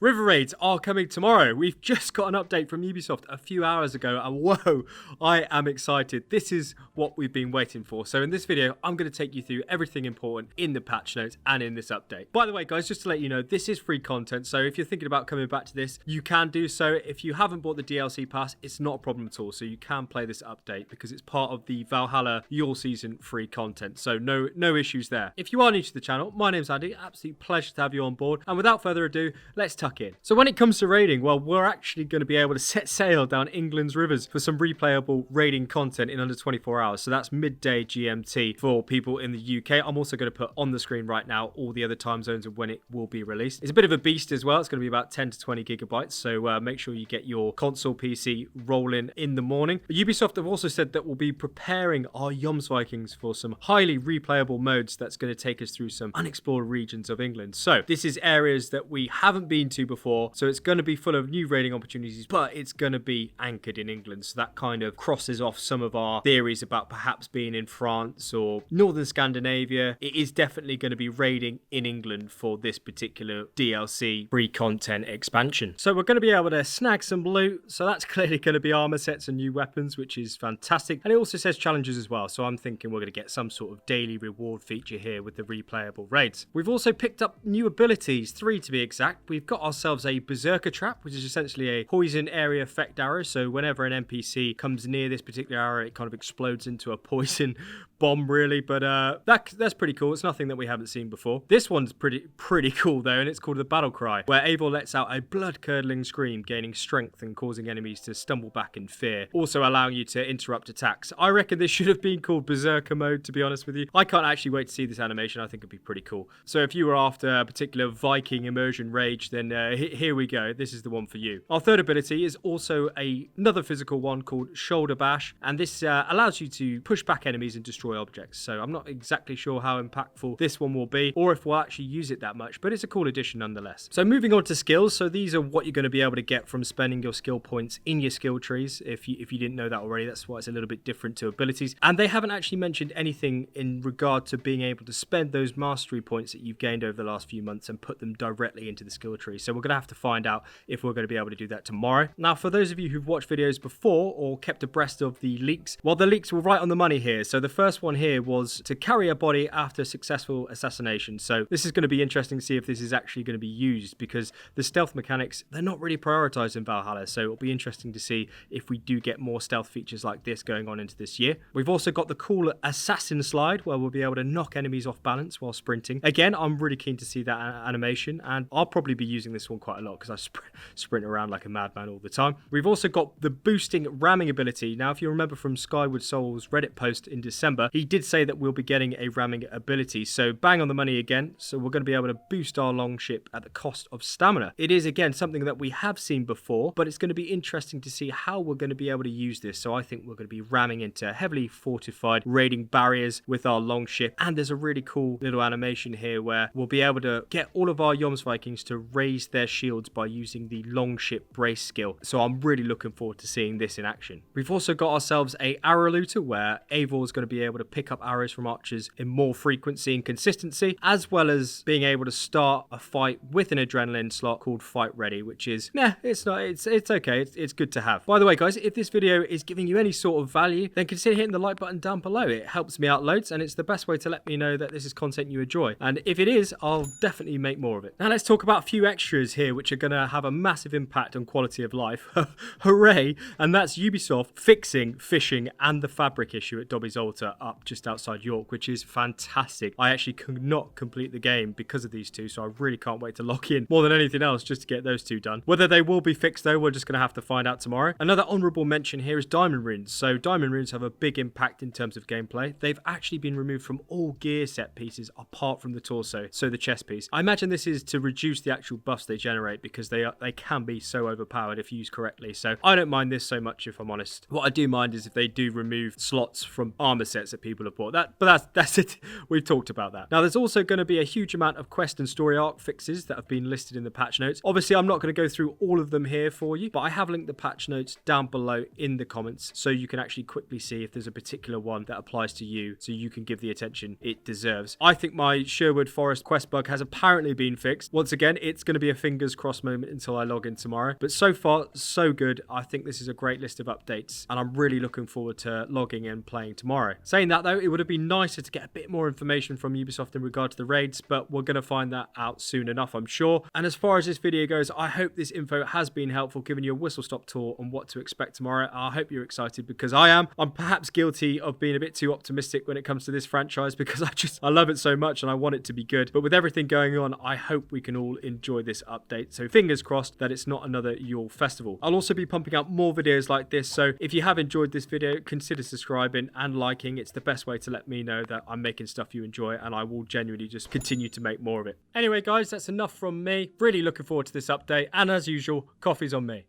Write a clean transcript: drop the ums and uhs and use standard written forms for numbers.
River Raids are coming tomorrow. We've just got an update from Ubisoft a few hours ago, and whoa, I am excited. This is what we've been waiting for. So in this video, I'm going to take you through everything important in the patch notes and in this update. By the way, guys, just to let you know, this is free content, so if you're thinking about coming back to this, you can do so. If you haven't bought the DLC pass, it's not a problem at all, so you can play this update because it's part of the Valhalla All Season free content, so no issues there. If you are new to the channel, my name's Andy. Absolute pleasure to have you on board, and without further ado, let's tuck in. So when it comes to raiding, well, we're actually going to be able to set sail down England's rivers for some replayable raiding content in under 24 hours. So that's midday GMT for people in the UK. I'm also going to put on the screen right now all the other time zones of when it will be released. It's a bit of a beast as well. It's going to be about 10 to 20 gigabytes. So make sure you get your console PC rolling in the morning. Ubisoft have also said that we'll be preparing our Jomsvikings for some highly replayable modes that's going to take us through some unexplored regions of England. So this is areas that we haven't been to before. So it's going to be full of new raiding opportunities, but it's going to be anchored in England. So that kind of crosses off some of our theories about perhaps being in France or northern Scandinavia. It is definitely going to be raiding in England for this particular DLC free content expansion. So we're going to be able to snag some loot. So that's clearly going to be armor sets and new weapons, which is fantastic. And it also says challenges as well. So I'm thinking we're going to get some sort of daily reward feature here with the replayable raids. We've also picked up new abilities, 3 to be exact. We've got ourselves a Beserker trap, which is essentially a poison area effect arrow. So whenever an NPC comes near this particular arrow, it kind of explodes into a poison bomb, really. But that's pretty cool. It's nothing that we haven't seen before. This one's pretty cool though, and it's called the Battle Cry, where Eivor lets out a blood-curdling scream, gaining strength and causing enemies to stumble back in fear, also allowing you to interrupt attacks. I reckon this should have been called Beserker mode, to be honest with you. I can't actually wait to see this animation. I think it'd be pretty cool. So if you were after a particular Viking immersion rage, then here we go. This is the one for you. Our third ability is also another physical one called Shoulder Bash, and this allows you to push back enemies and destroy objects. So I'm not exactly sure how impactful this one will be, or if we'll actually use it that much, but it's a cool addition nonetheless. So moving on to skills. So these are what you're going to be able to get from spending your skill points in your skill trees. If you didn't know that already, that's why it's a little bit different to abilities. And they haven't actually mentioned anything in regard to being able to spend those mastery points that you've gained over the last few months and put them directly into the skill tree. So we're going to have to find out if we're going to be able to do that tomorrow. Now, for those of you who've watched videos before or kept abreast of the leaks, well, the leaks were right on the money here. So the first one here was to carry a body after successful assassination. So this is going to be interesting to see if this is actually going to be used, because the stealth mechanics, they're not really prioritized in Valhalla. So it'll be interesting to see if we do get more stealth features like this going on into this year. We've also got the cool assassin slide, where we'll be able to knock enemies off balance while sprinting. Again, I'm really keen to see that animation, and I'll probably be using this one quite a lot because I sprint around like a madman all the time. We've also got the boosting ramming ability. Now, if you remember from Skyward Soul's Reddit post in December, he did say that we'll be getting a ramming ability. So bang on the money again. So we're going to be able to boost our Longship at the cost of stamina. It is, again, something that we have seen before, but it's going to be interesting to see how we're going to be able to use this. So I think we're going to be ramming into heavily fortified raiding barriers with our Longship. And there's a really cool little animation here where we'll be able to get all of our Jomsvikings to raise their shields by using the Longship brace skill. So I'm really looking forward to seeing this in action. We've also got ourselves a arrow looter, where Eivor is going to be able to pick up arrows from archers in more frequency and consistency, as well as being able to start a fight with an adrenaline slot called Fight Ready, which is, it's okay. It's good to have. By the way, guys, if this video is giving you any sort of value, then consider hitting the like button down below. It helps me out loads, and it's the best way to let me know that this is content you enjoy. And if it is, I'll definitely make more of it. Now let's talk about a few extras here, which are going to have a massive impact on quality of life. Hooray! And that's Ubisoft fixing fishing and the fabric issue at Dobby's Altar up just outside York, which is fantastic. I actually could not complete the game because of these two, so I really can't wait to lock in more than anything else just to get those two done. Whether they will be fixed though, we're just going to have to find out tomorrow. Another honourable mention here is diamond runes. So diamond runes have a big impact in terms of gameplay. They've actually been removed from all gear set pieces apart from the torso, so the chest piece. I imagine this is to reduce the actual buffs they generate, because they can be so overpowered if used correctly. So I don't mind this so much, if I'm honest. What I do mind is if they do remove slots from armor sets. that people have bought. But that's it. We've talked about that. Now, there's also going to be a huge amount of quest and story arc fixes that have been listed in the patch notes. Obviously, I'm not going to go through all of them here for you, but I have linked the patch notes down below in the comments so you can actually quickly see if there's a particular one that applies to you, so you can give the attention it deserves. I think my Sherwood Forest quest bug has apparently been fixed. Once again, it's going to be a fingers crossed moment until I log in tomorrow. But so far, so good. I think this is a great list of updates, and I'm really looking forward to logging in and playing tomorrow. Saying that though, it would have been nicer to get a bit more information from Ubisoft in regard to the raids, but we're going to find that out soon enough, I'm sure. And as far as this video goes, I hope this info has been helpful, giving you a whistle-stop tour on what to expect tomorrow. I hope you're excited, because I am. I'm perhaps guilty of being a bit too optimistic when it comes to this franchise, because I love it so much and I want it to be good. But with everything going on, I hope we can all enjoy this update. So fingers crossed that it's not another Yule festival. I'll also be pumping out more videos like this, so if you have enjoyed this video, consider subscribing and liking. It's the best way to let me know that I'm making stuff you enjoy, and I will genuinely just continue to make more of it. Anyway guys, that's enough from me. Really looking forward to this update, and as usual, coffee's on me.